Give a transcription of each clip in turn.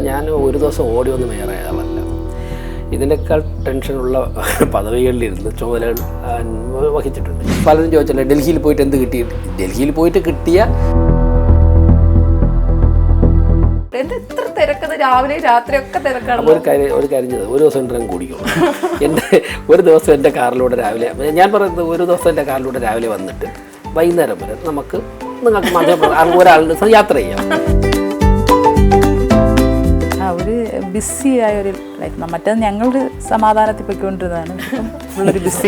ഞാൻ ഒരു ദിവസം ഓടി വന്ന് മേയറായ ആളല്ല. ഇതിനേക്കാൾ ടെൻഷനുള്ള പദവികളിലിരുന്ന് ചുമതലകൾ വഹിച്ചിട്ടുണ്ട്. പലരും ചോദിച്ചല്ലേ ഡൽഹിയിൽ പോയിട്ട് എന്ത് കിട്ടി? ഡൽഹിയിൽ പോയിട്ട് കിട്ടിയ രാവിലെ രാത്രി ഒക്കെ തിരക്കാണ്. ഒരു കാര്യം ചെയ്തത്, ഒരു ദിവസം ഡ്രങ്ക് കുടിക്കും. ഒരു ദിവസം എൻ്റെ കാറിലൂടെ രാവിലെ, ഞാൻ പറയുന്നത് ഒരു ദിവസം എൻ്റെ കാറിലൂടെ രാവിലെ വന്നിട്ട് വൈകുന്നേരം വരെ നിങ്ങൾക്ക് മാധ്യമ ഒരാളുടെ യാത്ര ചെയ്യാം. ഒരു ബിസി ആയ ഒരു ലൈഫ്. മറ്റേത് ഞങ്ങളുടെ സമാധാനത്തിൽ പോയിക്കൊണ്ടിരുന്നതാണ്. ഉള്ളൊരു ബിസി.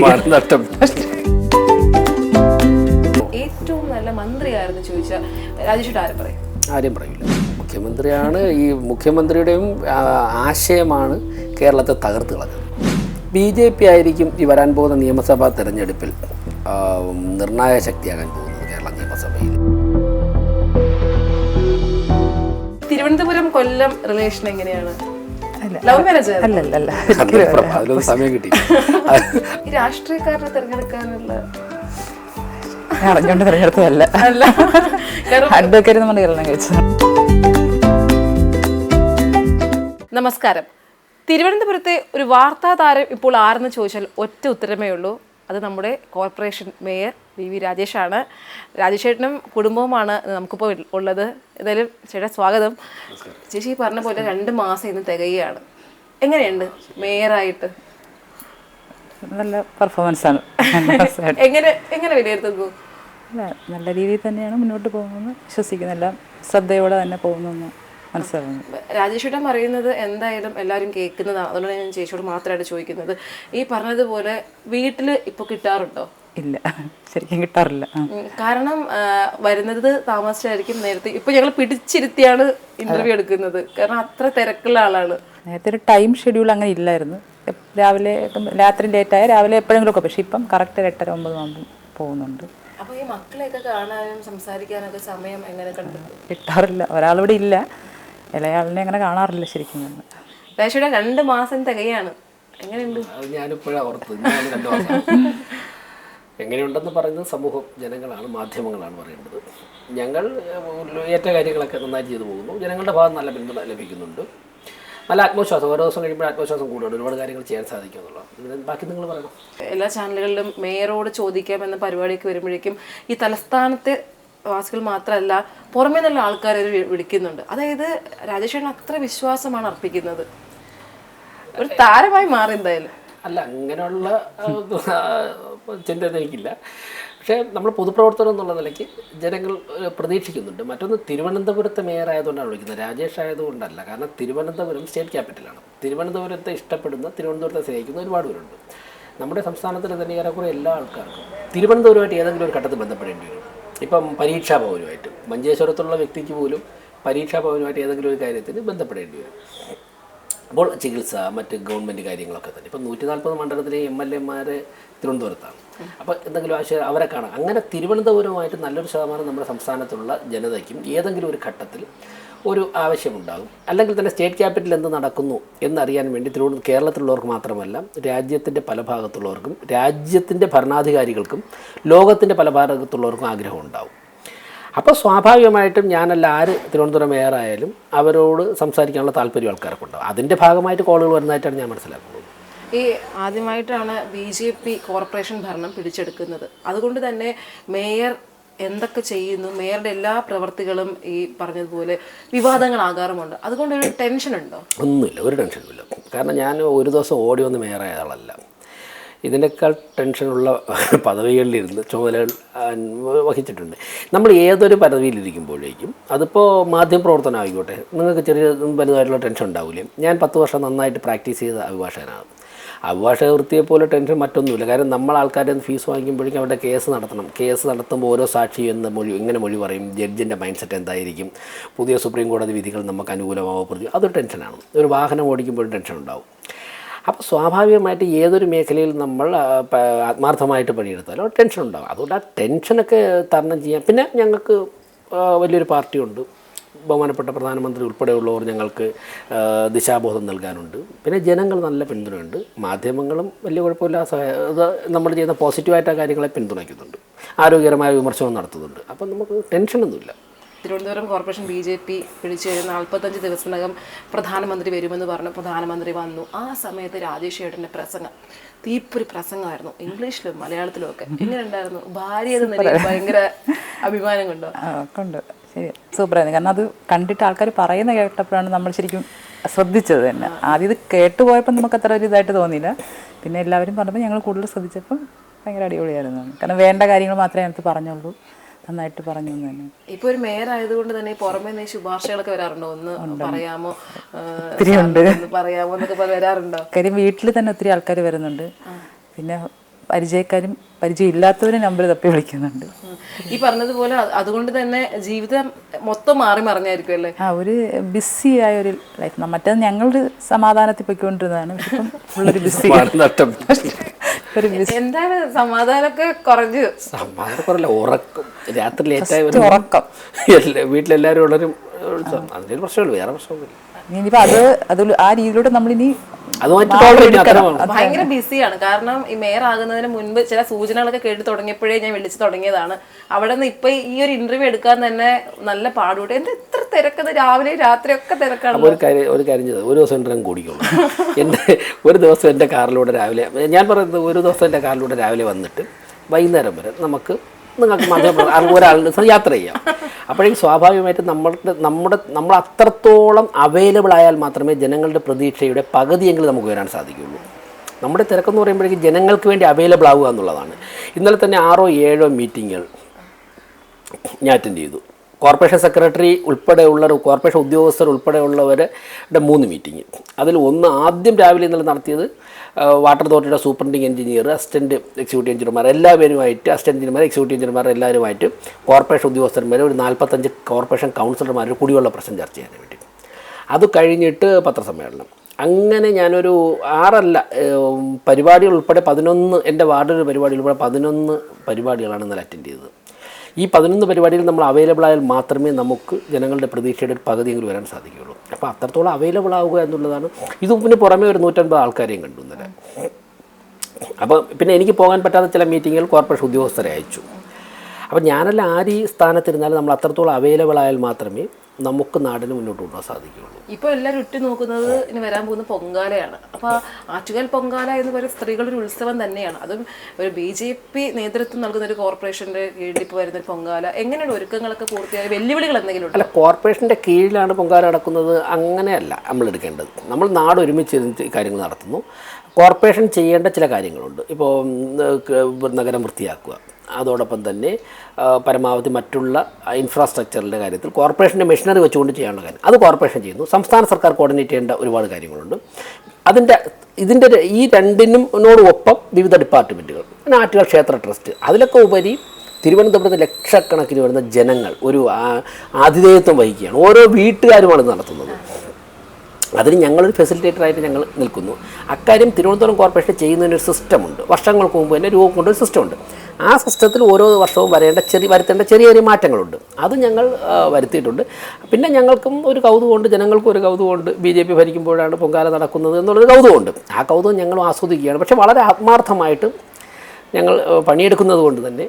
ഏറ്റവും നല്ല മന്ത്രിയായിരുന്നു ചോദിച്ചാൽ രാജേഷ് ആരും പറയും? ആരും പറയില്ല. മുഖ്യമന്ത്രിയാണ്. ഈ മുഖ്യമന്ത്രിയുടെയും ആശയമാണ് കേരളത്തെ തകർത്ത് കളഞ്ഞത്. BJP ആയിരിക്കും ഈ വരാൻ പോകുന്ന നിയമസഭാ തെരഞ്ഞെടുപ്പിൽ നിർണായക ശക്തിയാകാൻ പോകുന്നത് കേരള നിയമസഭയിൽ. തിരുവനന്തപുരം കൊല്ലം റിലേഷൻ എങ്ങനെയാണ്? Love marriage? അല്ലല്ല, അതിലൊന്നും സമയം കിട്ടി. ഈ രാഷ്ട്രീയക്കാരനെ തിരഞ്ഞെടുക്കാനുള്ള അറിഞ്ഞോണ്ട് തിരഞ്ഞെടുത്തതല്ല. അഡ്വക്കേറ്റ് നമ്മുടെ കല്യാണം കഴിച്ചത്. നമസ്കാരം. തിരുവനന്തപുരത്തെ ഒരു വാർത്താ താരം ഇപ്പോൾ ആരെന്ന് ചോദിച്ചാൽ ഒറ്റ ഉത്തരമേ ഉള്ളൂ. അത് നമ്മുടെ കോർപ്പറേഷൻ മേയർ VV രാജേഷാണ്. രാജേഷ് ചേട്ടനും കുടുംബവുമാണ് നമുക്കിപ്പോൾ ഉള്ളത്. എന്തായാലും ചേട്ടാ സ്വാഗതം. ചേച്ചി പറഞ്ഞ പോലെ 2 മാസം ഇന്ന് തികയാണ്. എങ്ങനെയുണ്ട് മേയറായിട്ട്? നല്ല പെർഫോമൻസ് ആണ്. എങ്ങനെ വിലയിരുത്തുന്നു? നല്ല രീതിയിൽ തന്നെയാണ് മുന്നോട്ട് പോകുന്നത് വിശ്വസിക്കുന്നു. എല്ലാം ശ്രദ്ധയോടെ തന്നെ പോകുന്നു മനസ്സിലാവുന്നു. രാജേഷ് ചേട്ടൻ പറയുന്നത് എന്തായാലും എല്ലാവരും കേൾക്കുന്നതാണ്. അതുകൊണ്ട് ഞാൻ ചേച്ചിയോട് മാത്രമായിട്ട് ചോദിക്കുന്നത്, ഈ പറഞ്ഞതുപോലെ വീട്ടിൽ ഇപ്പോൾ കിട്ടാറുണ്ടോ? ഇല്ല, ശരിക്കും കിട്ടാറില്ല. കാരണം വരുന്നത് താമസിച്ചായിരിക്കും. നേരത്തെ ഇപ്പൊ ഞങ്ങൾ പിടിച്ചിരുത്തിയാണ് ഇന്റർവ്യൂ എടുക്കുന്നത്. കാരണം അത്ര തിരക്കുള്ള ആളാണ്. നേരത്തെ ഒരു ടൈം ഷെഡ്യൂൾ അങ്ങനെ ഇല്ലായിരുന്നു. രാവിലെ രാത്രി ലേറ്റായ രാവിലെ എപ്പോഴെങ്കിലും ഒക്കെ. പക്ഷെ ഇപ്പം കറക്റ്റ് 8:30 9 ആകുമ്പോൾ പോകുന്നുണ്ട്. അപ്പൊ ഈ മക്കളെയൊക്കെ കാണാനും സംസാരിക്കാനൊക്കെ സമയം എങ്ങനെ കണ്ടെത്തും? കിട്ടാറില്ല. ഒരാളിവിടെ ഇല്ല, ഇളയാളിനെ അങ്ങനെ കാണാറില്ല ശരിക്കും. രാജേഷ് 2 മാസം തികയാണ്. എങ്ങനെയുണ്ട്? ഞാനിപ്പോഴാണ് ഓർത്തത്. 2 മാസം എങ്ങനെയുണ്ടെന്ന് പറയുന്നത് സമൂഹം, ജനങ്ങളാണ്, മാധ്യമങ്ങളാണ് പറയേണ്ടത്. ഞങ്ങൾ ഏറ്റ കാര്യങ്ങളൊക്കെ നന്നായി ചെയ്തു പോകുന്നു. ജനങ്ങളുടെ ഭാഗത്ത് നല്ല പിന്തുണ ലഭിക്കുന്നുണ്ട്. നല്ല ആത്മവിശ്വാസം. ഓരോ ദിവസം കഴിയുമ്പോൾ ആത്മവിശ്വാസം കൂടുതൽ ഒരുപാട് കാര്യങ്ങൾ ചെയ്യാൻ സാധിക്കും എന്നുള്ളത്. ബാക്കി നിങ്ങൾ പറയണം. എല്ലാ ചാനലുകളിലും മേയറോട് ചോദിക്കാം എന്ന പരിപാടിക്ക് വരുമ്പോഴേക്കും ഈ തലസ്ഥാനത്തെ വാസികൾ മാത്രമല്ല പുറമേ നിന്നുള്ള ആൾക്കാർ വിളിക്കുന്നുണ്ട്. അതായത് രാജേഷേട്ടൻ അത്ര വിശ്വാസമാണ് അർപ്പിക്കുന്നത്. ഒരു താരമായി മാറി എന്തായാലും. അല്ല, അങ്ങനെയുള്ള ചിന്ത എനിക്കില്ല. പക്ഷേ നമ്മൾ പൊതുപ്രവർത്തനം എന്നുള്ള നിലയ്ക്ക് ജനങ്ങൾ പ്രതീക്ഷിക്കുന്നുണ്ട്. മറ്റൊന്ന്, തിരുവനന്തപുരത്തെ മേയർ ആയതുകൊണ്ടാണ് വിളിക്കുന്നത്, രാജേഷ് ആയതുകൊണ്ടല്ല. കാരണം തിരുവനന്തപുരം സ്റ്റേറ്റ് ക്യാപിറ്റലാണ്. തിരുവനന്തപുരത്തെ ഇഷ്ടപ്പെടുന്ന, തിരുവനന്തപുരത്തെ സ്നേഹിക്കുന്ന ഒരുപാട് പേരുണ്ട്. നമ്മുടെ സംസ്ഥാനത്തിൽ തന്നെ ഏറെക്കുറെ എല്ലാ ആൾക്കാർക്കും തിരുവനന്തപുരമായിട്ട് ഏതെങ്കിലും ഒരു ഘട്ടത്തിൽ ബന്ധപ്പെടേണ്ടി വരും. ഇപ്പം പരീക്ഷാ ഭവനുമായിട്ട്, മഞ്ചേശ്വരത്തുള്ള വ്യക്തിക്ക് പോലും പരീക്ഷാ ഭവനുമായിട്ട് ഏതെങ്കിലും ഒരു കാര്യത്തിന് ബന്ധപ്പെടേണ്ടി വരും. അപ്പോൾ ചികിത്സ, മറ്റ് ഗവൺമെൻറ് കാര്യങ്ങളൊക്കെ തന്നെ. ഇപ്പം 140 മണ്ഡലത്തിലെ MLA തിരുവനന്തപുരത്താണ്. അപ്പോൾ എന്തെങ്കിലും ആവശ്യം അവരെ കാണാം. അങ്ങനെ തിരുവനന്തപുരമായിട്ട് നല്ലൊരു ശതമാനം നമ്മുടെ സംസ്ഥാനത്തുള്ള ജനതയ്ക്കും ഏതെങ്കിലും ഒരു ഘട്ടത്തിൽ ഒരു ആവശ്യമുണ്ടാകും. അല്ലെങ്കിൽ തന്നെ സ്റ്റേറ്റ് ക്യാപിറ്റൽ എന്ത് നടക്കുന്നു എന്നറിയാൻ വേണ്ടി കേരളത്തിലുള്ളവർക്ക് മാത്രമല്ല, രാജ്യത്തിൻ്റെ പല ഭാഗത്തുള്ളവർക്കും, രാജ്യത്തിൻ്റെ ഭരണാധികാരികൾക്കും, ലോകത്തിൻ്റെ പല ഭാഗത്തുള്ളവർക്കും ആഗ്രഹം ഉണ്ടാവും. അപ്പോൾ സ്വാഭാവികമായിട്ടും ഞാനല്ല ആര് തിരുവനന്തപുരം മേയറായാലും അവരോട് സംസാരിക്കാനുള്ള താല്പര്യം ആൾക്കാർക്ക് ഉണ്ടാവും. അതിൻ്റെ ഭാഗമായിട്ട് കോളുകൾ വരുന്നതായിട്ടാണ് ഞാൻ മനസ്സിലാക്കുന്നത്. ഈ ആദ്യമായിട്ടാണ് BJP കോർപ്പറേഷൻ ഭരണം പിടിച്ചെടുക്കുന്നത്. അതുകൊണ്ട് തന്നെ മേയർ എന്തൊക്കെ ചെയ്യുന്നു, മേയറുടെ എല്ലാ പ്രവർത്തികളും ഈ പറഞ്ഞതുപോലെ വിവാദങ്ങളാകാറുമുണ്ട്. അതുകൊണ്ടൊരു ടെൻഷൻ ഉണ്ടോ? ഒന്നുമില്ല, ഒരു ടെൻഷനുമില്ല. കാരണം ഞാൻ ഒരു ദിവസം ഓടി വന്ന് മേയറായ ആളല്ല. ഇതിനേക്കാൾ ടെൻഷനുള്ള പദവികളിലിരുന്ന് ചുമതലകൾ വഹിച്ചിട്ടുണ്ട്. നമ്മൾ ഏതൊരു പദവിയിലിരിക്കുമ്പോഴേക്കും, അതിപ്പോൾ മാധ്യമപ്രവർത്തനം ആയിക്കോട്ടെ, നിങ്ങൾക്ക് ചെറിയ വലുതായിട്ടുള്ള ടെൻഷൻ ഉണ്ടാവില്ലേ? ഞാൻ 10 വർഷം നന്നായിട്ട് പ്രാക്ടീസ് ചെയ്ത അഭിഭാഷകനാണ്. അഭിഭാഷക വൃത്തിയെപ്പോലെ ടെൻഷൻ മറ്റൊന്നുമില്ല. കാരണം നമ്മൾ ആൾക്കാരെ ഫീസ് വാങ്ങിക്കുമ്പോഴേക്കും അവരുടെ കേസ് നടത്തണം. കേസ് നടത്തുമ്പോൾ ഓരോ സാക്ഷി എങ്ങനെ മൊഴി പറയും, ജഡ്ജിൻ്റെ മൈൻഡ് സെറ്റ് എന്തായിരിക്കും, പുതിയ സുപ്രീം കോടതി വിധികൾ നമുക്ക് അനുകൂലമാവോ പ്രതി, അതൊരു ടെൻഷനാണ്. ഒരു വാഹനം ഓടിക്കുമ്പോഴും ടെൻഷൻ ഉണ്ടാവും. അപ്പോൾ സ്വാഭാവികമായിട്ട് ഏതൊരു മേഖലയിൽ നമ്മൾ ആത്മാർത്ഥമായിട്ട് പണിയെടുത്താലോ ടെൻഷൻ ഉണ്ടാകും. അതുകൊണ്ട് ആ ടെൻഷനൊക്കെ തരണം ചെയ്യാം. പിന്നെ ഞങ്ങൾക്ക് വലിയൊരു പാർട്ടിയുണ്ട്. ബഹുമാനപ്പെട്ട പ്രധാനമന്ത്രി ഉൾപ്പെടെയുള്ളവർ ഞങ്ങൾക്ക് ദിശാബോധം നൽകാനുണ്ട്. പിന്നെ ജനങ്ങൾ നല്ല പിന്തുണയുണ്ട്. മാധ്യമങ്ങളും വലിയ കുഴപ്പമില്ല, നമ്മൾ ചെയ്യുന്ന പോസിറ്റീവായിട്ട് ആ കാര്യങ്ങളെ പിന്തുണയ്ക്കുന്നുണ്ട്. ആരോഗ്യകരമായ വിമർശനം നടത്തുന്നുണ്ട്. അപ്പം നമുക്ക് ടെൻഷനൊന്നുമില്ല. തിരുവനന്തപുരം കോർപ്പറേഷൻ BJP പിടിച്ചു കഴിഞ്ഞ 45 ദിവസത്തിനകം പ്രധാനമന്ത്രി വരുമെന്ന് പറഞ്ഞു. പ്രധാനമന്ത്രി വന്നു. ആ സമയത്ത് രാജേഷ് ചേട്ടൻ്റെ പ്രസംഗം തീപ്പൊരി പ്രസംഗമായിരുന്നു, ഇംഗ്ലീഷിലും മലയാളത്തിലും ഒക്കെ. എങ്ങനെ ഉണ്ടായിരുന്നു? ഭാര്യ എന്ന നിലയിൽ ഭയങ്കര അഭിമാനം കൊണ്ടോ? ഉണ്ട്, ശരി, സൂപ്പറായിരുന്നു. കാരണം അത് കണ്ടിട്ട് ആൾക്കാർ പറയുന്ന കേട്ടപ്പോഴാണ് നമ്മൾ ശരിക്കും ശ്രദ്ധിച്ചത് തന്നെ. ആദ്യം ഇത് കേട്ടുപോയപ്പോൾ നമുക്ക് അത്ര ഒരു ഇതായിട്ട് തോന്നിയില്ല. പിന്നെ എല്ലാവരും പറഞ്ഞപ്പോൾ ഞങ്ങൾ കൂടുതൽ ശ്രദ്ധിച്ചപ്പോൾ ഭയങ്കര അടിപൊളിയായിരുന്നു. കാരണം വേണ്ട കാര്യങ്ങൾ മാത്രമേ അതിനകത്ത് പറഞ്ഞുള്ളൂ, നന്നായിട്ട് പറഞ്ഞു തന്നെ. ഇപ്പൊ ഒരു മേയർ ആയതുകൊണ്ട് തന്നെ പുറമേ നിന്ന് ശുപാർശകളൊക്കെ വരാറുണ്ടോ? ഒന്ന് പറയാമോ, പറയാമോ എന്നൊക്കെ വരാറുണ്ടോ? കാര്യം വീട്ടിൽ തന്നെ ഒത്തിരി ആൾക്കാർ വരുന്നുണ്ട്. പിന്നെ പരിചയക്കാരും പരിചയമില്ലാത്തവരും നമ്പർ തപ്പി വിളിക്കുന്നുണ്ട്. ഈ പറഞ്ഞതുപോലെ അതുകൊണ്ട് തന്നെ ജീവിതം മൊത്തം മാറി മറിഞ്ഞായിരിക്കും അല്ലേ? ഒരു ബിസി ആയ ഒരു ലൈഫ്. മറ്റേത് ഞങ്ങളൊരു സമാധാനത്തിൽ പൊയ്ക്കൊണ്ടിരുന്നതാണ്. ഇപ്പം ഫുള്ളൊരു ബിസി. എന്താണ് സമാധാനമൊക്കെ കുറഞ്ഞു? സമാധാനം കുറല്ല, ഉറക്കം. രാത്രി ലേറ്റായി ഉറക്കം. വീട്ടിലെല്ലാവരും ഉള്ളൊരു അതിൻ്റെ പ്രശ്നമുള്ളൂ, വേറെ പ്രശ്നമൊന്നുമില്ല. ഇനിയിപ്പോൾ അത് ആ രീതിയിലൂടെ നമ്മളിനി ഭയങ്കര ബിസിയാണ്. കാരണം ഈ മേയർ ആകുന്നതിന് മുൻപ് ചില സൂചനകളൊക്കെ കേട്ട് തുടങ്ങിയപ്പോഴേ ഞാൻ വിളിച്ചു തുടങ്ങിയതാണ്. അവിടെ നിന്ന് ഇപ്പൊ ഈ ഒരു ഇന്റർവ്യൂ എടുക്കാൻ തന്നെ നല്ല പാടുപെട്ടു. എന്താ ഇത്ര തിരക്കത്? രാവിലെ രാത്രി ഒക്കെ തിരക്കാണ്. ഒരു കാര്യം ചെയ്തത്, ഒരു ദിവസം എൻ്റെ കൂടിക്കുള്ളൂ. ഒരു ദിവസം എൻ്റെ കാറിലൂടെ രാവിലെ, ഞാൻ പറയുന്നത് ഒരു ദിവസം എൻ്റെ കാറിലൂടെ രാവിലെ വന്നിട്ട് വൈകുന്നേരം വരെ നിങ്ങൾക്ക് ഒരാളുടെ യാത്ര ചെയ്യാം. അപ്പോഴേക്കും സ്വാഭാവികമായിട്ടും നമ്മൾ അത്രത്തോളം അവൈലബിൾ ആയാൽ മാത്രമേ ജനങ്ങളുടെ പ്രതീക്ഷയുടെ പകുതിയെങ്കിലും നമുക്ക് വരാൻ സാധിക്കുകയുള്ളൂ. നമ്മുടെ തിരക്കെന്ന് പറയുമ്പോഴേക്കും ജനങ്ങൾക്ക് വേണ്ടി അവൈലബിൾ ആവുക എന്നുള്ളതാണ്. ഇന്നലെ തന്നെ 6-7 മീറ്റിങ്ങുകൾ ഞാൻ അറ്റൻഡ് ചെയ്തു. കോർപ്പറേഷൻ സെക്രട്ടറി ഉൾപ്പെടെയുള്ള കോർപ്പറേഷൻ ഉദ്യോഗസ്ഥർ ഉൾപ്പെടെയുള്ളവരുടെ 3 മീറ്റിംഗ്. അതിൽ ഒന്ന് ആദ്യം രാവിലെ ഇന്നലെ നടത്തിയത് വാട്ടർ അതോറിറ്റിയുടെ സൂപ്രണ്ടിങ് എഞ്ചിനീയർ, അസിസ്റ്റൻറ്റ് എക്സിക്യൂട്ടീവ് എഞ്ചിനീയർമാർ എല്ലാവരുമായിട്ട്, അസിസ്റ്റൻറ്റ് എഞ്ചിനീയർമാർ, എക്സിക്യൂട്ടീവ് എഞ്ചിനീയർമാർ എല്ലാവരുമായിട്ട് കോർപ്പറേഷൻ ഉദ്യോഗസ്ഥന്മാർ ഒരു 45 കോർപ്പറേഷൻ കൗൺസിലർമാർ കുടിവെള്ള പ്രശ്നം ചർച്ച ചെയ്യാൻ വേണ്ടി. അത് കഴിഞ്ഞിട്ട് പത്രസമ്മേളനം. അങ്ങനെ ഞാനൊരു 6 പരിപാടികൾ ഉൾപ്പെടെ 11, എൻ്റെ വാർഡിൽ പരിപാടി ഉൾപ്പെടെ 11 പരിപാടികളാണ് ഇന്നലെ അറ്റൻഡ് ചെയ്തത്. ഈ 11 പരിപാടികൾ നമ്മൾ അവൈലബിൾ ആയാൽ മാത്രമേ നമുക്ക് ജനങ്ങളുടെ പ്രതീക്ഷയുടെ ഒരു പകുതിയെങ്കിലും വരാൻ സാധിക്കുകയുള്ളൂ. അപ്പോൾ അത്രത്തോളം അവൈലബിൾ ആവുക എന്നുള്ളതാണ്. ഇതിന് പുറമേ ഒരു 150 ആൾക്കാരെയും കണ്ടു ഇന്നലെ. അപ്പോൾ പിന്നെ എനിക്ക് പോകാൻ പറ്റാത്ത ചില മീറ്റിങ്ങുകൾ കോർപ്പറേഷൻ ഉദ്യോഗസ്ഥരെ അയച്ചു. അപ്പോൾ ഞാനല്ല ആര് സ്ഥാനത്തിരുന്നാലും നമ്മൾ അത്രത്തോളം അവൈലബിൾ ആയാൽ മാത്രമേ നമുക്ക് നാടിന് മുന്നോട്ട് കൊണ്ടുപോകാൻ സാധിക്കുകയുള്ളൂ. ഇപ്പോൾ എല്ലാവരും ഉറ്റുനോക്കുന്നത് ഇനി വരാൻ പോകുന്ന പൊങ്കാലയാണ്. അപ്പോൾ ആറ്റുകാൽ പൊങ്കാല എന്ന് പറയുന്ന സ്ത്രീകളുടെ ഉത്സവം തന്നെയാണ്. അതും ഒരു BJP നേതൃത്വം നൽകുന്ന ഒരു കോർപ്പറേഷൻ്റെ കീഴിൽ ഇപ്പോൾ വരുന്ന പൊങ്കാല. എങ്ങനെയാണ് ഒരുക്കങ്ങളൊക്കെ പൂർത്തിയായ? വെല്ലുവിളികൾ എന്തെങ്കിലും ഉണ്ടോ? അല്ല, കോർപ്പറേഷൻ്റെ കീഴിലാണ് പൊങ്കാല നടക്കുന്നത്, അങ്ങനെയല്ല നമ്മൾ എടുക്കേണ്ടത്. നമ്മൾ നാട് ഒരുമിച്ച് കാര്യങ്ങൾ നടത്തുന്നു. കോർപ്പറേഷൻ ചെയ്യേണ്ട ചില കാര്യങ്ങളുണ്ട്. ഇപ്പോൾ നഗരം വൃത്തിയാക്കുക, അതോടൊപ്പം തന്നെ പരമാവധി മറ്റുള്ള ഇൻഫ്രാസ്ട്രക്ചറിൻ്റെ കാര്യത്തിൽ കോർപ്പറേഷൻ്റെ മെഷീനറി വെച്ചുകൊണ്ട് ചെയ്യാനുള്ള കാര്യം അത് കോർപ്പറേഷൻ ചെയ്യുന്നു. സംസ്ഥാന സർക്കാർ കോർഡിനേറ്റ് ചെയ്യേണ്ട ഒരുപാട് കാര്യങ്ങളുണ്ട്. ഇതിൻ്റെ ഈ രണ്ടിനോടൊപ്പം വിവിധ ഡിപ്പാർട്ട്മെൻറ്റുകൾ, ആറ്റുകാൽ ക്ഷേത്ര ട്രസ്റ്റ്, അതിലൊക്കെ ഉപരി തിരുവനന്തപുരത്ത് ലക്ഷക്കണക്കിന് വരുന്ന ജനങ്ങൾ ഒരു ആതിഥേയത്വം വഹിക്കുകയാണ്. ഓരോ വീട്ടുകാരുമാണ് നടത്തുന്നത്. അതിന് ഞങ്ങളൊരു ഫെസിലിറ്റേറ്ററായിട്ട് ഞങ്ങൾ നിൽക്കുന്നു. അക്കാര്യം തിരുവനന്തപുരം കോർപ്പറേഷൻ ചെയ്യുന്നതിനൊരു സിസ്റ്റമുണ്ട്. വർഷങ്ങൾക്ക് മുമ്പ് തന്നെ രൂപം കൊണ്ടൊരു സിസ്റ്റമുണ്ട്. ആ സിസ്റ്റത്തിൽ ഓരോ വർഷവും വരുത്തേണ്ട ചെറിയ ചെറിയ മാറ്റങ്ങളുണ്ട്. അത് ഞങ്ങൾ വരുത്തിയിട്ടുണ്ട്. പിന്നെ ഞങ്ങൾക്കും ഒരു കൗതുകമുണ്ട്, ജനങ്ങൾക്കും ഒരു കൗതുകമുണ്ട്. BJP ഭരിക്കുമ്പോഴാണ് പൊങ്കാല നടക്കുന്നത് എന്നുള്ളൊരു കൗതുകമുണ്ട്. ആ കൗതുകം ഞങ്ങളും ആസ്വദിക്കുകയാണ്. പക്ഷേ വളരെ ആത്മാർത്ഥമായിട്ട് ഞങ്ങൾ പണിയെടുക്കുന്നത് കൊണ്ട് തന്നെ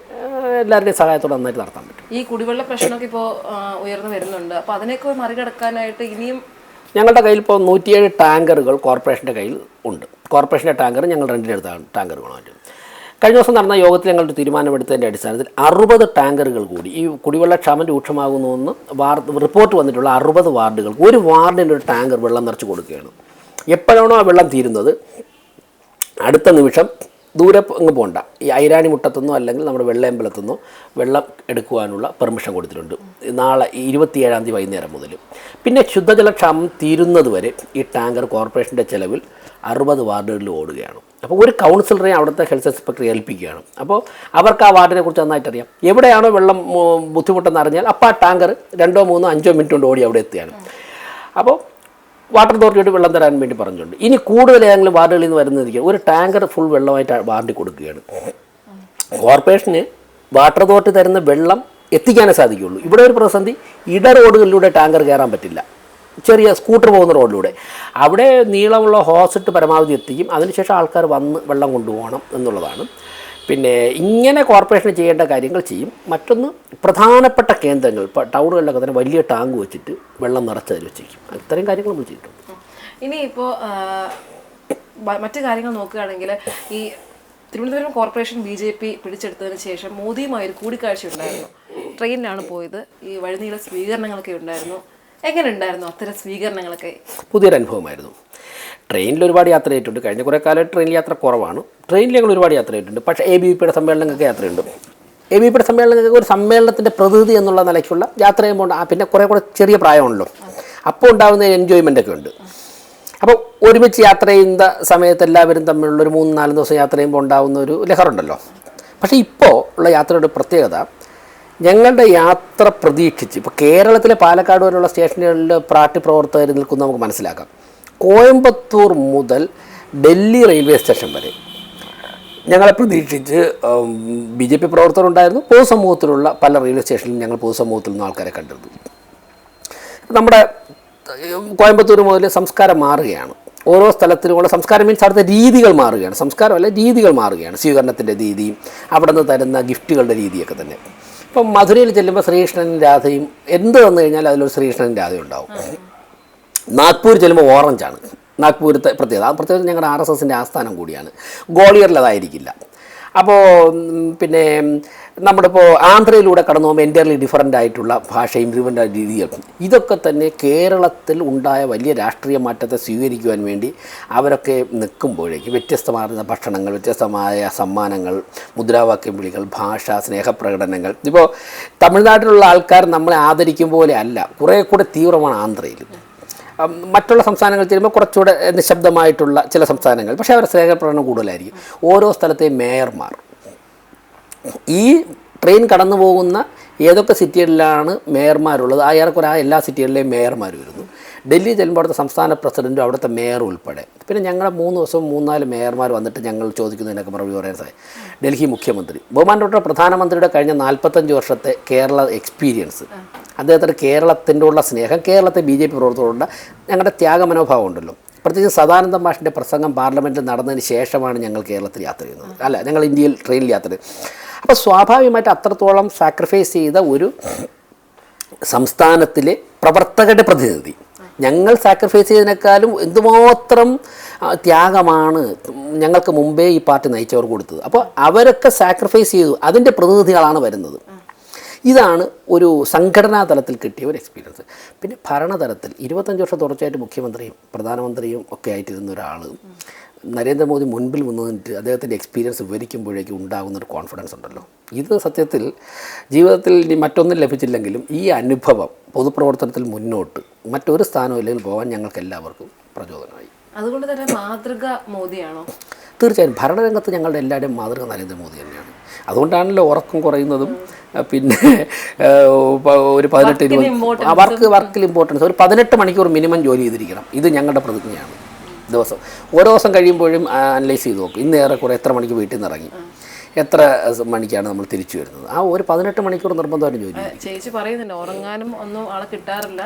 എല്ലാവരുടെയും സഹായത്തോടെ നന്നായിട്ട് നടത്താൻ പറ്റും. ഈ കുടിവെള്ള പ്രശ്നമൊക്കെ ഇപ്പോൾ ഉയർന്നു വരുന്നുണ്ട്. അപ്പോൾ അതിനൊക്കെ മറികടക്കാനായിട്ട് ഇനിയും ഞങ്ങളുടെ കയ്യിൽ ഇപ്പോൾ 107 ടാങ്കറുകൾ കോർപ്പറേഷൻ്റെ കയ്യിൽ ഉണ്ട്. കോർപ്പറേഷൻ്റെ ടാങ്കർ ഞങ്ങൾ റെൻറ്റിനെടുത്താണ് ടാങ്കറുകളായിട്ട്. കഴിഞ്ഞ ദിവസം നടന്ന യോഗത്തിൽ ഞങ്ങളുടെ തീരുമാനമെടുത്തതിൻ്റെ അടിസ്ഥാനത്തിൽ 60 ടാങ്കറുകൾ കൂടി ഈ കുടിവെള്ള ക്ഷാമം രൂക്ഷമാകുന്നുവെന്ന് റിപ്പോർട്ട് വന്നിട്ടുള്ള 60 വാർഡുകൾക്ക് ഒരു വാർഡിന് ഒരു ടാങ്കർ വെള്ളം നിറച്ച് കൊടുക്കുകയാണ്. എപ്പോഴാണോ ആ വെള്ളം തീരുന്നത് അടുത്ത നിമിഷം ദൂരെ അങ്ങ് പോകണ്ട, ഈ ഐരാണിമുട്ടത്തുനിന്നോ അല്ലെങ്കിൽ നമ്മുടെ വെള്ളയമ്പലത്തുനിന്നോ വെള്ളം എടുക്കുവാനുള്ള പെർമിഷൻ കൊടുത്തിട്ടുണ്ട്. നാളെ 27-ാം തീയതി വൈകുന്നേരം മുതൽ. പിന്നെ ശുദ്ധജലക്ഷാമം തീരുന്നത് വരെ ഈ ടാങ്കർ കോർപ്പറേഷൻ്റെ ചെലവിൽ 60 വാർഡുകളിൽ ഓടുകയാണ്. അപ്പോൾ ഒരു കൗൺസിലറെ അവിടുത്തെ ഹെൽത്ത് ഇൻസ്പെക്ടറെ ഏൽപ്പിക്കുകയാണ്. അപ്പോൾ അവർക്ക് ആ വാർഡിനെ കുറിച്ച് നന്നായിട്ട് അറിയാം. എവിടെയാണോ വെള്ളം ബുദ്ധിമുട്ടെന്ന് അറിഞ്ഞാൽ അപ്പോൾ ആ ടാങ്കർ 2, 3, 5 മിനിറ്റ് കൊണ്ട് ഓടി അവിടെ എത്തുകയാണ്. അപ്പോൾ വാട്ടർ അതോറിറ്റിയോട് വെള്ളം തരാൻ വേണ്ടി പറഞ്ഞിട്ടുണ്ട്. ഇനി കൂടുതൽ ഏതെങ്കിലും വാർഡുകളിൽ നിന്ന് വരുന്നതിരിക്കും ഒരു ടാങ്കർ ഫുൾ വെള്ളമായിട്ട് വാർഡിൽ കൊടുക്കുകയാണ്. കോർപ്പറേഷന് വാട്ടർ അതോറിറ്റി തരുന്ന വെള്ളം എത്തിക്കാനേ സാധിക്കുകയുള്ളൂ. ഇവിടെ ഒരു പ്രതിസന്ധി, ഇട റോഡുകളിലൂടെ ടാങ്കർ കയറാൻ പറ്റില്ല. ചെറിയ സ്കൂട്ടർ പോകുന്ന റോഡിലൂടെ അവിടെ നീളമുള്ള ഹോസിട്ട് പരമാവധി എത്തിക്കും. അതിനുശേഷം ആൾക്കാർ വന്ന് വെള്ളം കൊണ്ടുപോകണം എന്നുള്ളതാണ്. പിന്നെ ഇങ്ങനെ കോർപ്പറേഷൻ ചെയ്യേണ്ട കാര്യങ്ങൾ ചെയ്യും. മറ്റൊന്ന് പ്രധാനപ്പെട്ട കേന്ദ്രങ്ങൾ, ഇപ്പോൾ ടൗണുകളിലൊക്കെ തന്നെ വലിയ ടാങ്ക് വെച്ചിട്ട് വെള്ളം നിറച്ചതിൽ വെച്ചിരിക്കും. അത്തരം കാര്യങ്ങൾ നമ്മൾ ചെയ്തിട്ടുണ്ട്. ഇനിയിപ്പോൾ മറ്റു കാര്യങ്ങൾ നോക്കുകയാണെങ്കിൽ ഈ തിരുവനന്തപുരം കോർപ്പറേഷൻ BJP പിടിച്ചെടുത്തതിന് ശേഷം മോദിയുമായൊരു കൂടിക്കാഴ്ച ഉണ്ടായിരുന്നു. ട്രെയിനിലാണ് പോയത്. ഈ വഴിനീള സ്വീകരണങ്ങളൊക്കെ ഉണ്ടായിരുന്നു. എങ്ങനെ ഉണ്ടായിരുന്നു അത്തരം സ്വീകരണങ്ങളൊക്കെ? പുതിയൊരു അനുഭവമായിരുന്നു. ട്രെയിനിൽ ഒരുപാട് യാത്ര ചെയ്തിട്ടുണ്ട്. കഴിഞ്ഞ കുറേ കാലം ട്രെയിൻ യാത്ര കുറവാണ്. ട്രെയിനിൽ ഞങ്ങൾ ഒരുപാട് യാത്ര ചെയ്തിട്ടുണ്ട്. പക്ഷേ ABVP സമ്മേളനങ്ങൾക്ക് യാത്രയുണ്ട്. ABVP സമ്മേളനങ്ങൾക്ക് ഒരു സമ്മേളനത്തിൻ്റെ പ്രതിനിധി എന്നുള്ള നിലയ്ക്കുള്ള യാത്ര ചെയ്യുമ്പോൾ പിന്നെ കുറേ ചെറിയ പ്രായമാണല്ലോ, അപ്പോൾ ഉണ്ടാകുന്ന എൻജോയ്മെൻ്റൊക്കെ ഉണ്ട്. അപ്പോൾ ഒരുമിച്ച് യാത്ര ചെയ്യുന്ന സമയത്ത് എല്ലാവരും തമ്മിലുള്ള ഒരു 3-4 ദിവസം യാത്ര ചെയ്യുമ്പോൾ ഉണ്ടാകുന്ന ഒരു ലഹറുണ്ടല്ലോ. പക്ഷേ ഇപ്പോൾ ഉള്ള യാത്രയുടെ പ്രത്യേകത, ഞങ്ങളുടെ യാത്ര പ്രതീക്ഷിച്ച് ഇപ്പോൾ കേരളത്തിലെ പാലക്കാട് വരെയുള്ള സ്റ്റേഷനുകളിൽ പാർട്ടി പ്രവർത്തകർ നിൽക്കുന്ന നമുക്ക് മനസ്സിലാക്കാം. കോയമ്പത്തൂർ മുതൽ ഡൽഹി റെയിൽവേ സ്റ്റേഷൻ വരെ ഞങ്ങളെ പ്രതീക്ഷിച്ച് BJP പ്രവർത്തകരുണ്ടായിരുന്നു. പൊതുസമൂഹത്തിലുള്ള പല റെയിൽവേ സ്റ്റേഷനിലും ഞങ്ങൾ പൊതുസമൂഹത്തിൽ നിന്ന് ആൾക്കാരെ കണ്ടിരുന്നു. നമ്മുടെ കോയമ്പത്തൂർ മുതൽ സംസ്കാരം മാറുകയാണ്. ഓരോ സ്ഥലത്തിലുമുള്ള സംസ്കാരം മീൻസ് അവിടുത്തെ രീതികൾ മാറുകയാണ്. സംസ്കാരമല്ല, രീതികൾ മാറുകയാണ്. സ്വീകരണത്തിൻ്റെ രീതിയും അവിടെ നിന്ന് തരുന്ന ഗിഫ്റ്റുകളുടെ രീതിയൊക്കെ തന്നെ. ഇപ്പം മധുരയിൽ ചെല്ലുമ്പോൾ ശ്രീകൃഷ്ണനും രാധയും എന്ത് വന്നു കഴിഞ്ഞാൽ അതിലൊരു ശ്രീകൃഷ്ണനും രാധയും ഉണ്ടാവും. നാഗ്പൂർ ചെല്ലുമ്പോൾ ഓറഞ്ചാണ് നാഗ്പൂരത്തെ പ്രത്യേകത. ആ പ്രത്യേകത ഞങ്ങളുടെ RSSൻ്റെ ആസ്ഥാനം കൂടിയാണ്. ഗ്വാളിയറിൽ അതായിരിക്കില്ല. അപ്പോൾ പിന്നെ നമ്മളിപ്പോൾ ആന്ധ്രയിലൂടെ കടന്നു പോകുമ്പോൾ എൻ്റയർലി ഡിഫറൻ്റ് ആയിട്ടുള്ള ഭാഷയും ഡിഫറൻ്റ് രീതികളും. ഇതൊക്കെ തന്നെ കേരളത്തിൽ ഉണ്ടായ വലിയ രാഷ്ട്രീയ മാറ്റത്തെ സ്വീകരിക്കുവാൻ വേണ്ടി അവരൊക്കെ നിൽക്കുമ്പോഴേക്ക് വ്യത്യസ്തമാർന്ന ഭക്ഷണങ്ങൾ, വ്യത്യസ്തമായ സമ്മാനങ്ങൾ, മുദ്രാവാക്യം വിളികൾ, ഭാഷ, സ്നേഹപ്രകടനങ്ങൾ. ഇപ്പോൾ തമിഴ്നാട്ടിലുള്ള ആൾക്കാർ നമ്മളെ ആദരിക്കും പോലെ അല്ല, കുറേ കൂടെ തീവ്രമാണ് ആന്ധ്രയിൽ. മറ്റുള്ള സംസ്ഥാനങ്ങൾ ചെല്ലുമ്പോൾ കുറച്ചുകൂടെ നിശബ്ദമായിട്ടുള്ള ചില സംസ്ഥാനങ്ങൾ, പക്ഷേ അവരുടെ സ്നേഹപ്രകടനം കൂടുതലായിരിക്കും. ഓരോ സ്ഥലത്തെയും മേയർമാർ, ഈ ട്രെയിൻ കടന്നു പോകുന്ന ഏതൊക്കെ സിറ്റികളിലാണ് മേയർമാരുള്ളത് ആ ഏറെക്കുറെ എല്ലാ സിറ്റികളിലെയും മേയർമാർ വരുന്നു. ഡൽഹി ചെല്ലുമ്പോൾ അവിടുത്തെ സംസ്ഥാന പ്രസിഡൻറ്റും അവിടുത്തെ മേയർ ഉൾപ്പെടെ. പിന്നെ ഞങ്ങളുടെ 3 ദിവസം 3-4 മേയർമാർ വന്നിട്ട് ഞങ്ങൾ ചോദിക്കുന്നതിനൊക്കെ മറുപടി പറയാൻ സാധിക്കും. ഡൽഹി മുഖ്യമന്ത്രി ബഹുമാനപ്പെട്ട പ്രധാനമന്ത്രിയുടെ കഴിഞ്ഞ 45 വർഷത്തെ കേരള എക്സ്പീരിയൻസ്, അദ്ദേഹത്തിൻ്റെ കേരളത്തിൻ്റെ ഉള്ള സ്നേഹം, കേരളത്തെ BJP പ്രവർത്തകരുള്ള ഞങ്ങളുടെ ത്യാഗമനോഭാവം ഉണ്ടല്ലോ. പ്രത്യേകിച്ച് സദാനന്ദ മാഷിൻ്റെ പ്രസംഗം പാർലമെൻറ്റിൽ നടന്നതിന് ശേഷമാണ് ഞങ്ങൾ കേരളത്തിൽ യാത്ര ചെയ്യുന്നത്, അല്ല ഞങ്ങൾ ഇന്ത്യയിൽ ട്രെയിനിൽ യാത്ര ചെയ്തു. അപ്പോൾ സ്വാഭാവികമായിട്ട് അത്രത്തോളം സാക്രിഫൈസ് ചെയ്ത ഒരു സംസ്ഥാനത്തിലെ പ്രവർത്തകരുടെ പ്രതിനിധി, ഞങ്ങൾ സാക്രിഫൈസ് ചെയ്തതിനേക്കാളും എന്തുമാത്രം ത്യാഗമാണ് ഞങ്ങൾക്ക് മുമ്പേ ഈ പാർട്ടി നയിച്ചവർ കൊടുത്തത്. അപ്പോൾ അവരൊക്കെ സാക്രിഫൈസ് ചെയ്തു, അതിൻ്റെ പ്രതിനിധികളാണ് വരുന്നത്. ഇതാണ് ഒരു സംഘടനാ തലത്തിൽ കിട്ടിയ ഒരു എക്സ്പീരിയൻസ്. പിന്നെ ഭരണതലത്തിൽ 25 വർഷം തുടർച്ചയായിട്ട് മുഖ്യമന്ത്രിയും പ്രധാനമന്ത്രിയും ഒക്കെ ആയിട്ടിരുന്ന ഒരാൾ നരേന്ദ്രമോദി മുൻപിൽ വന്നിട്ട് അദ്ദേഹത്തിൻ്റെ എക്സ്പീരിയൻസ് വിവരിക്കുമ്പോഴേക്കും ഉണ്ടാകുന്നൊരു കോൺഫിഡൻസ് ഉണ്ടല്ലോ. ഇത് സത്യത്തിൽ ജീവിതത്തിൽ ഇനി മറ്റൊന്നും ലഭിച്ചില്ലെങ്കിലും ഈ അനുഭവം പൊതുപ്രവർത്തനത്തിൽ മുന്നോട്ട് മറ്റൊരു സ്ഥാനമില്ലെങ്കിൽ പോകാൻ ഞങ്ങൾക്ക് എല്ലാവർക്കും പ്രചോദനമായി. അതുകൊണ്ട് തന്നെ മാതൃക മോദിയാണോ? തീർച്ചയായും ഭരണരംഗത്ത് ഞങ്ങളുടെ എല്ലാവരുടെയും മാതൃക നരേന്ദ്രമോദി തന്നെയാണ്. അതുകൊണ്ടാണല്ലോ ഉറക്കം കുറയുന്നതും പിന്നെ ഒരു 18-20 വർക്കിൽ ഇമ്പോർട്ടൻസ്, ഒരു 18 മണിക്കൂർ മിനിമം ജോലി ചെയ്തിരിക്കണം. ഇത് ഞങ്ങളുടെ പ്രതിജ്ഞയാണ്. ദിവസം ഓരോ ദിവസം കഴിയുമ്പോഴും അനലൈസ് ചെയ്ത് നോക്കും. ഇന്ന് ഏറെക്കുറെ എത്ര മണിക്ക് വീട്ടിൽ നിന്ന് ഇറങ്ങി, എത്ര മണിക്കാണ് നമ്മൾ തിരിച്ചു വരുന്നത്. ആ ഒരു 18 മണിക്കൂർ നിർബന്ധമായിട്ട് ജോലി. ചേച്ചി പറയുന്നുണ്ട് ഉറങ്ങാനും ഒന്നും ആളെ കിട്ടാറില്ല,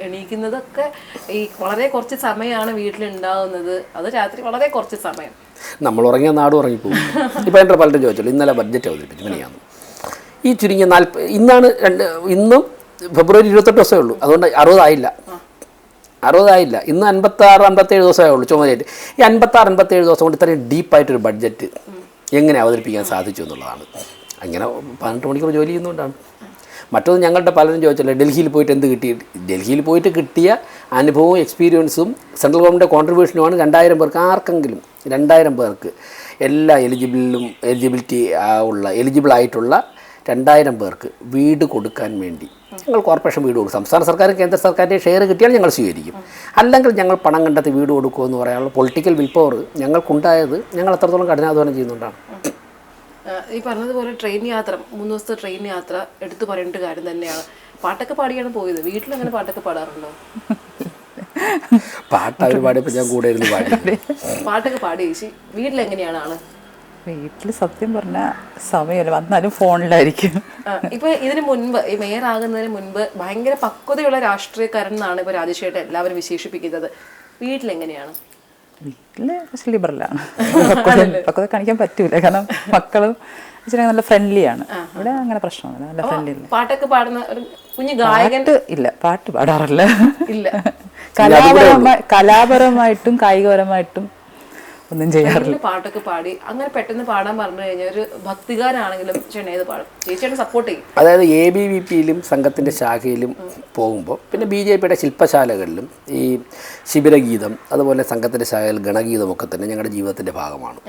എണീക്കുന്നതൊക്കെ ഈ വളരെ കുറച്ച് സമയമാണ് വീട്ടിലുണ്ടാകുന്നത്, അത് രാത്രി വളരെ കുറച്ച് സമയം. നമ്മൾ ഉറങ്ങിയ നാട് ഉറങ്ങിപ്പോകും. ഇപ്പോൾ എൻ്റെ പലരും ചോദിച്ചോളൂ, ഇന്നലെ ബഡ്ജറ്റ് അവതരിപ്പിച്ചു ഇങ്ങനെയാണ്. ഈ ചുരുങ്ങിയ ഇന്നും ഫെബ്രുവരി 28 ദിവസമേ ഉള്ളൂ, അതുകൊണ്ട് 60 ആയില്ല. ഇന്ന് 56-57 ദിവസമേ ഉള്ളൂ ചുമതലയായിട്ട്. ഈ 56-57 ദിവസം കൊണ്ട് ഇത്രയും ഡീപ്പായിട്ടൊരു ബഡ്ജറ്റ് എങ്ങനെ അവതരിപ്പിക്കാൻ സാധിച്ചു എന്നുള്ളതാണ്. അങ്ങനെ 18 മണിക്കൂർ ജോലി ചെയ്യുന്നതുകൊണ്ടാണ്. മറ്റൊന്ന് ഞങ്ങളുടെ പലരും ചോദിച്ചല്ലോ ഡൽഹിയിൽ പോയിട്ട് എന്ത് കിട്ടി. ഡൽഹിയിൽ പോയിട്ട് കിട്ടിയ അനുഭവവും എക്സ്പീരിയൻസും സെൻട്രൽ ഗവൺമെൻറ് കോൺട്രിബ്യൂഷനുമാണ് 2000 പേർക്ക്, ആർക്കെങ്കിലും 2000 പേർക്ക് എല്ലാ എലിജിബിൾ ആയിട്ടുള്ള 2000 പേർക്ക് വീട് കൊടുക്കാൻ വേണ്ടി ഞങ്ങൾ കോർപ്പറേഷൻ വീട് കൊടുക്കും. സംസ്ഥാന സർക്കാരും കേന്ദ്ര സർക്കാരിൻ്റെ ഷെയർ കിട്ടിയാൽ ഞങ്ങൾ സ്വീകരിക്കും. അല്ലെങ്കിൽ ഞങ്ങൾ പണം കണ്ടെത്തി വീട് കൊടുക്കുമെന്ന് പറയാനുള്ള പൊളിറ്റിക്കൽ വിൽ പവർ ഞങ്ങൾക്കുണ്ടായത് ഞങ്ങൾ എത്രത്തോളം കഠിനാധ്വാനം ചെയ്യുന്നുണ്ടാണ്. ഈ പറഞ്ഞതുപോലെ ട്രെയിൻ യാത്ര, 3 ദിവസത്തെ ട്രെയിൻ യാത്ര എടുത്തു പറയേണ്ട കാര്യം തന്നെയാണ്. പാട്ടൊക്കെ പാടിയാണ് പോയത്. വീട്ടിൽ അങ്ങനെ പാട്ടൊക്കെ പാടാറുണ്ടോ? പാട്ട് അവർ പാടിയപ്പോൾ ഞാൻ കൂടെ ഇരുന്ന് പാടി. പാട്ടൊക്കെ പാടി ചേച്ചി. വീട്ടിലെങ്ങനെയാണ് ആള്? വീട്ടിൽ സത്യം പറഞ്ഞാൽ സമയമല്ല, വന്നാലും ഫോണിലായിരിക്കും. ഇപ്പൊ ഇതിന് മുൻപ്, ഈ മേയർ ആകുന്നതിന് മുൻപ് ഭയങ്കര പക്വതയുള്ള രാഷ്ട്രീയക്കാരൻ എന്നാണ് ഇപ്പൊ രാജേഷേട്ടൻ എല്ലാവരും വിശേഷിപ്പിക്കുന്നത്. വീട്ടിലെങ്ങനെയാണ്? വീട്ടില് കുറച്ച് ലിബറലാണ്. പക്വത കാണിക്കാൻ പറ്റൂല, കാരണം മക്കളും ഇച്ചിരി നല്ല ഫ്രണ്ട്ലിയാണ്. ഇവിടെ അങ്ങനെ പ്രശ്നമൊന്നുമില്ല, നല്ല ഫ്രണ്ട്ലി. പാട്ടൊക്കെ പാടുന്ന ഒരു കുഞ്ഞു ഗായകൻ ഇല്ല, പാട്ട് പാടാറില്ല. ഇല്ല. കലാപരമായിട്ടും കായികപരമായിട്ടും ഒന്നും ചെയ്യാറില്ല. പാട്ടൊക്കെ പാടി അങ്ങനെ പെട്ടെന്ന് പാടാൻ പറഞ്ഞു കഴിഞ്ഞാൽ ഒരു ഭക്തികാരാണെങ്കിലും ചേട്ടൻ ഏത് പാടും? ചേച്ചിയുടെ സപ്പോർട്ട് ചെയ്യും. അതായത് ABVPയിലും സംഘത്തിൻ്റെ ശാഖയിലും പോകുമ്പോൾ പിന്നെ BJPയുടെ ശില്പശാലകളിലും ഈ ശിബിരഗീതം അതുപോലെ സംഘത്തിൻ്റെ ശാഖയിൽ ഗണഗീതമൊക്കെ തന്നെ ഞങ്ങളുടെ ജീവിതത്തിൻ്റെ ഭാഗമാണ്.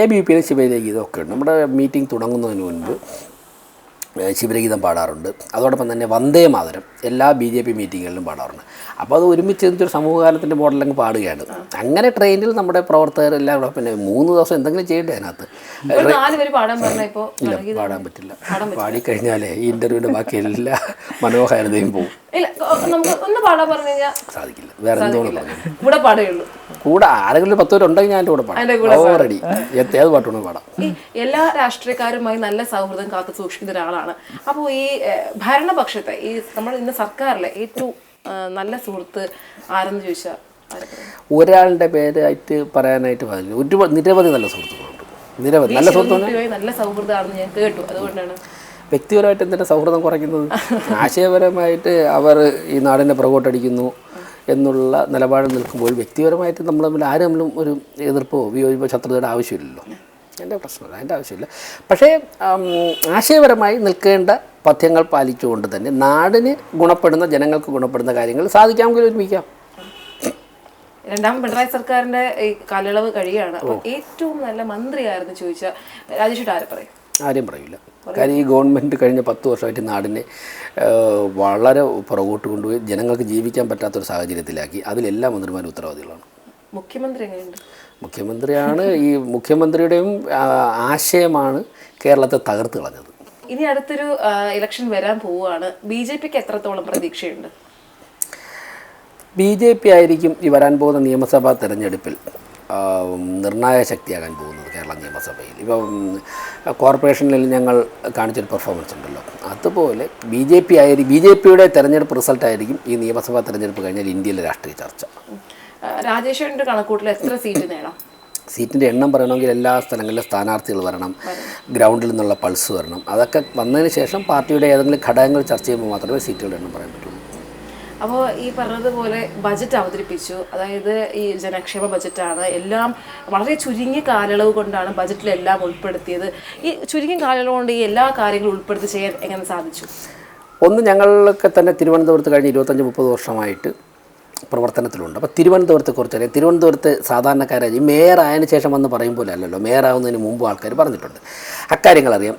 ABVPയിലും ശിബിരഗീതം ഒക്കെ ഉണ്ട്. നമ്മുടെ മീറ്റിംഗ് തുടങ്ങുന്നതിന് മുൻപ് ശിബിരഗീതം പാടാറുണ്ട്. അതോടൊപ്പം തന്നെ വന്ദേ മാതരം എല്ലാ BJP മീറ്റിങ്ങുകളിലും പാടാറുണ്ട്. അപ്പോൾ അത് ഒരുമിച്ച് ഒരു സമൂഹഗാനത്തിൻ്റെ മോഡലങ്ങ് പാടുകയാണ്. അങ്ങനെ ട്രെയിനിൽ നമ്മുടെ പ്രവർത്തകരെല്ലാം കൂടെ പിന്നെ 3 ദിവസം എന്തെങ്കിലും ചെയ്യണ്ടേ അതിനകത്ത്. ഇല്ല, പാടാൻ പറ്റില്ല. പാടിക്കഴിഞ്ഞാലേ ഈ ഇൻ്റർവ്യൂവിൻ്റെ ബാക്കി എല്ലാ മനോഹാരിതയും പോകും. സാധിക്കില്ല. വേറെ എന്തോന്നും കൂടെ ആരെങ്കിലും 10 പേരുണ്ടെങ്കിൽ ഞാൻ എൻ്റെ കൂടെ പാടാം. ഓൾറെഡി ഏത് പാട്ടുകൊണ്ട് പാടാം. എല്ലാ രാഷ്ട്രീയക്കാരുമായി നല്ല സൗഹൃദം കാത്തു സൂക്ഷിക്കുന്ന ഒരാളാണ്. അപ്പോൾ ഈ ഭരണപക്ഷത്തെ ഈ നമ്മൾ ഇന്ന് സർക്കാരിലെ ഏറ്റവും നല്ല സുഹൃത്ത് ആരെന്ന് ചോദിച്ചാൽ ഒരാളുടെ പേരായിട്ട് പറയാനായിട്ട് പാടില്ല. നിരവധി നല്ല സുഹൃത്തുക്കളുണ്ട്. നിരവധി നല്ല സുഹൃത്തുക്കൾ, നല്ല സൗഹൃദമാണെന്ന് ഞാൻ കേട്ടു. അതുകൊണ്ടാണ് വ്യക്തിപരമായിട്ട് എന്തിനാ സൗഹൃദം കുറയ്ക്കുന്നത്? ആശയപരമായിട്ട് അവർ ഈ നാടിനെ പുറകോട്ടടിക്കുന്നു എന്നുള്ള നിലപാടിൽ നിൽക്കുമ്പോൾ വ്യക്തിപരമായിട്ട് നമ്മൾ തമ്മിൽ ആരും തമ്മിലും ഒരു എതിർപ്പോ വിയോജിപ്പോ ശത്രുതയുടെ ആവശ്യമില്ലല്ലോ. എൻ്റെ പ്രശ്നമില്ല, അതിൻ്റെ ആവശ്യമില്ല. പക്ഷേ ആശയപരമായി നിൽക്കേണ്ട പഥ്യങ്ങൾ പാലിച്ചുകൊണ്ട് തന്നെ നാടിന് ഗുണപ്പെടുന്ന, ജനങ്ങൾക്ക് ഗുണപ്പെടുന്ന കാര്യങ്ങൾ സാധിക്കാമെങ്കിൽ ഒരുമിക്കാം. രണ്ടാം പിണറായി സർക്കാരിന്റെ ഈ കാലയളവ് കഴിയുകയാണ്. അപ്പോൾ ഏറ്റവും നല്ല മന്ത്രിയായിരുന്നു ചോദിച്ചാൽ രാജേഷ് ആരെ പറയും? ആരെയും പറയില്ല. കാര്യം ഈ ഗവൺമെൻറ് കഴിഞ്ഞ 10 വർഷമായിട്ട് നാടിനെ വളരെ പുറകോട്ട് കൊണ്ടുപോയി ജനങ്ങൾക്ക് ജീവിക്കാൻ പറ്റാത്തൊരു സാഹചര്യത്തിലാക്കി. അതിലെല്ലാ മന്ത്രിമാരും ഉത്തരവാദികളാണ്. മുഖ്യമന്ത്രി എങ്ങനെയുണ്ട്? മുഖ്യമന്ത്രിയാണ്. ഈ മുഖ്യമന്ത്രിയുടെയും ആശയമാണ് കേരളത്തെ തകർത്ത് കളഞ്ഞത്. ഇനി അടുത്തൊരു ഇലക്ഷൻ വരാൻ പോവുകയാണ്. BJPക്ക് എത്രത്തോളം പ്രതീക്ഷയുണ്ട്? BJP ആയിരിക്കും ഈ വരാൻ പോകുന്ന നിയമസഭാ തെരഞ്ഞെടുപ്പിൽ നിർണായക ശക്തിയാകാൻ പോകുന്നത് കേരള നിയമസഭയിൽ. ഇപ്പം കോർപ്പറേഷനിൽ ഞങ്ങൾ കാണിച്ചൊരു പെർഫോമൻസ് ഉണ്ടല്ലോ, അതുപോലെ BJPയുടെ തെരഞ്ഞെടുപ്പ് റിസൾട്ടായിരിക്കും ഈ നിയമസഭാ തെരഞ്ഞെടുപ്പ് കഴിഞ്ഞാൽ ഇന്ത്യയിലെ രാഷ്ട്രീയ ചർച്ച. രാജേഷിന്റെ കണക്കൂട്ടിൽ എത്ര സീറ്റ് നേടാം? സീറ്റിൻ്റെ എണ്ണം പറയണമെങ്കിൽ എല്ലാ സ്ഥലങ്ങളിലും സ്ഥാനാർത്ഥികൾ വരണം, ഗ്രൗണ്ടിൽ നിന്നുള്ള പൾസ് വരണം. അതൊക്കെ വന്നതിന് ശേഷം പാർട്ടിയുടെ ഏതെങ്കിലും ഘടകങ്ങൾ ചർച്ച ചെയ്യുമ്പോൾ മാത്രമേ സീറ്റുകളുടെ എണ്ണം പറയാൻ പറ്റുള്ളൂ. അപ്പോൾ ഈ പറഞ്ഞതുപോലെ ബജറ്റ് അവതരിപ്പിച്ചു. അതായത് ഈ ജനക്ഷേമ ബജറ്റാണ്. എല്ലാം വളരെ ചുരുങ്ങിയ കാലയളവ് കൊണ്ടാണ് ബജറ്റിലെല്ലാം ഉൾപ്പെടുത്തിയത്. ഈ ചുരുങ്ങിയ കാലയളവ് കൊണ്ട് ഈ എല്ലാ കാര്യങ്ങളും ഉൾപ്പെടുത്തി ചെയ്യാൻ എങ്ങനെ സാധിച്ചു? ഒന്ന്, ഞങ്ങളൊക്കെ തന്നെ തിരുവനന്തപുരത്ത് കഴിഞ്ഞ് 25-30 വർഷമായിട്ട് പ്രവർത്തനത്തിലുണ്ട്. അപ്പോൾ തിരുവനന്തപുരത്തെക്കുറിച്ച് അറിയാം. തിരുവനന്തപുരത്ത് സാധാരണക്കാരായി മേയർ ആയതിനു ശേഷം വന്ന് പറയും പോലെ അല്ലല്ലോ, മേയർ ആവുന്നതിന് മുമ്പ് ആൾക്കാർ പറഞ്ഞിട്ടുണ്ട്, അക്കാര്യങ്ങൾ അറിയാം.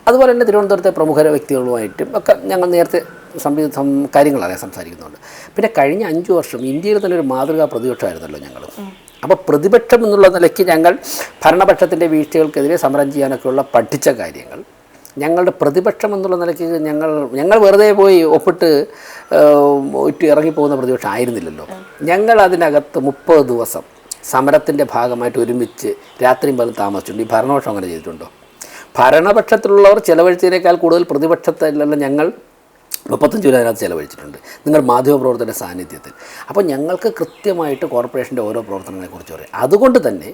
അതുപോലെ തന്നെ തിരുവനന്തപുരത്തെ പ്രമുഖ വ്യക്തികളുമായിട്ടും ഒക്കെ ഞങ്ങൾ നേരത്തെ കാര്യങ്ങളറിയാൻ സംസാരിക്കുന്നുണ്ട്. പിന്നെ കഴിഞ്ഞ 5 വർഷം ഇന്ത്യയിൽ തന്നെ ഒരു മാതൃകാ പ്രതിപക്ഷമായിരുന്നല്ലോ ഞങ്ങൾ. അപ്പോൾ പ്രതിപക്ഷം എന്നുള്ള നിലയ്ക്ക് ഞങ്ങൾ ഭരണപക്ഷത്തിൻ്റെ വീഴ്ചകൾക്കെതിരെ സമരം ചെയ്യാനൊക്കെയുള്ള പഠിച്ച കാര്യങ്ങൾ ഞങ്ങളുടെ പ്രതിപക്ഷം എന്നുള്ള നിലയ്ക്ക് ഞങ്ങൾ വെറുതെ പോയി ഒപ്പിട്ട് ഇറങ്ങിപ്പോകുന്ന പ്രതിപക്ഷം ആയിരുന്നില്ലല്ലോ. ഞങ്ങൾ അതിനകത്ത് 30 ദിവസം സമരത്തിൻ്റെ ഭാഗമായിട്ട് ഒരുമിച്ച് രാത്രിയും പകലും താമസിച്ചിട്ടുണ്ട്. ഈ ഭരണപക്ഷം അങ്ങനെ ചെയ്തിട്ടുണ്ടോ? ഭരണപക്ഷത്തിലുള്ളവർ ചിലവഴിച്ചതിനേക്കാൾ കൂടുതൽ പ്രതിപക്ഷത്തിലുള്ള ഞങ്ങൾ 35 രൂപ അതിനകത്ത് ചിലവഴിച്ചിട്ടുണ്ട്, നിങ്ങൾ മാധ്യമപ്രവർത്തകരുടെ സാന്നിധ്യത്തിൽ. അപ്പോൾ ഞങ്ങൾക്ക് കൃത്യമായിട്ട് കോർപ്പറേഷൻ്റെ ഓരോ പ്രവർത്തനങ്ങളെക്കുറിച്ച് പറയും. അതുകൊണ്ട് തന്നെ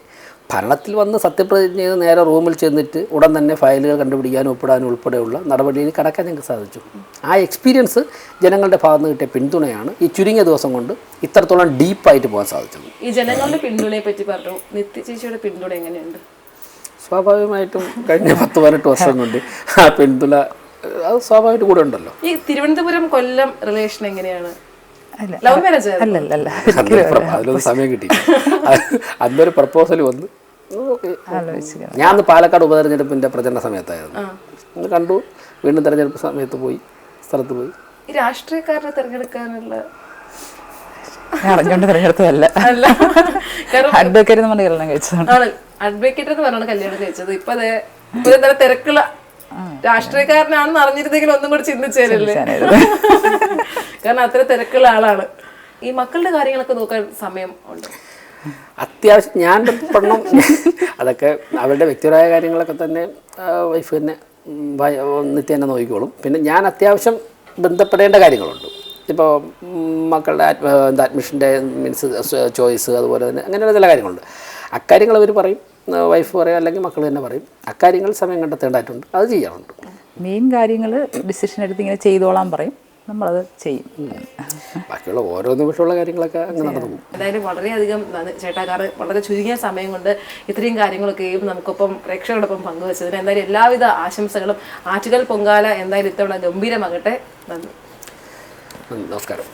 ഭരണത്തിൽ വന്ന് സത്യപ്രതിജ്ഞ ചെയ്ത് നേരെ റൂമിൽ ചെന്നിട്ട് ഉടൻ തന്നെ ഫയലുകൾ കണ്ടുപിടിക്കാനും ഒപ്പിടാനും ഉൾപ്പെടെയുള്ള നടപടിയിൽ കടക്കാൻ ഞങ്ങൾക്ക് സാധിച്ചു. ആ എക്സ്പീരിയൻസ് ജനങ്ങളുടെ ഭാഗത്ത് കിട്ടിയ പിന്തുണയാണ് ഈ ചുരുങ്ങിയ ദിവസം കൊണ്ട് ഇത്രത്തോളം ഡീപ്പായിട്ട് പോകാൻ സാധിച്ചത്. ഈ ജനങ്ങളുടെ പിന്തുണയെ പറ്റി പറഞ്ഞു. നിത്യ ചേച്ചിയുടെ പിന്തുണ എങ്ങനെയുണ്ട്? സ്വാഭാവികമായിട്ടും കഴിഞ്ഞ 10-18 വർഷം കൊണ്ട് ആ പിന്തുണ അത് സ്വാഭാവികമായിട്ട് കൂടെ ഉണ്ടല്ലോ. ഈ തിരുവനന്തപുരം കൊല്ലം റിലേഷൻ എങ്ങനെയാണ്? Love marriage? അല്ലല്ല, അതിലൊന്നും സമയം കിട്ടി. അന്നൊരു പ്രപ്പോസൽ വന്ന് ഞാൻ അന്ന് പാലക്കാട് ഉപതെരഞ്ഞെടുപ്പിൻ്റെ പ്രചരണ സമയത്തായിരുന്നു. കണ്ടു, വീണ്ടും തെരഞ്ഞെടുപ്പ് സമയത്ത് പോയി, സ്ഥലത്ത് പോയി. ഈ രാഷ്ട്രീയക്കാരനെ തിരഞ്ഞെടുക്കാനുള്ള അറിഞ്ഞോണ്ട് തിരഞ്ഞെടുത്തതല്ല, അഡ്വക്കേറ്റ് എന്ന് പറഞ്ഞ കല്യാണം കഴിച്ചതാണ്. അഡ്വക്കേറ്റ് എന്ന് പറഞ്ഞാണ് കല്യാണം കഴിച്ചത്. ഇപ്പൊ എന്താ തിരക്കുള്ള രാഷ്ട്രീയക്കാരനാണെന്ന് അറിഞ്ഞിരുന്നെങ്കിൽ ഒന്നും കൂടി ചിന്തിച്ചേരല്ലേ? കാരണം അത്ര തിരക്കുള്ള ആളാണ്. ഈ മക്കളുടെ കാര്യങ്ങളൊക്കെ നോക്കാൻ സമയം ഉണ്ട്? അത്യാവശ്യം ഞാൻ പെടണം. അതൊക്കെ അവരുടെ വ്യക്തിപരമായ കാര്യങ്ങളൊക്കെ തന്നെ വൈഫ് തന്നെ നിത്യേന നോക്കിക്കോളും. പിന്നെ ഞാൻ അത്യാവശ്യം ബന്ധപ്പെടേണ്ട കാര്യങ്ങളുണ്ട്. ഇപ്പോൾ മക്കളുടെ അഡ്മിഷൻ്റെ മീൻസ് ചോയ്സ്, അതുപോലെ തന്നെ അങ്ങനെയുള്ള ചില കാര്യങ്ങളുണ്ട്. അക്കാര്യങ്ങൾ അവർ പറയും, വൈഫ് പറയും, അല്ലെങ്കിൽ മക്കൾ തന്നെ പറയും. അക്കാര്യങ്ങൾ സമയം കണ്ടെത്തേണ്ടതായിട്ടുണ്ട്, അത് ചെയ്യാറുണ്ട്. മെയിൻ കാര്യങ്ങൾ ഡിസിഷൻ എടുത്ത് ഇങ്ങനെ ചെയ്തോളാൻ പറയും, നമ്മളത് ചെയ്യും. ബാക്കിയുള്ള ഓരോ നിമിഷമുള്ള കാര്യങ്ങളൊക്കെ അങ്ങനെ നടന്നു പോകും. എന്തായാലും വളരെയധികം ചേട്ടാക്കാറ് വളരെ ചുരുങ്ങിയ സമയം കൊണ്ട് ഇത്രയും കാര്യങ്ങളൊക്കെയും നമുക്കൊപ്പം പ്രേക്ഷകരോടൊപ്പം പങ്കുവച്ചതിന് എന്തായാലും എല്ലാവിധ ആശംസകളും. ആറ്റുകാൽ പൊങ്കാല എന്തായാലും ഇത്തവണ ഗംഭീരമാകട്ടെ. നന്ദി. നമസ്കാരം.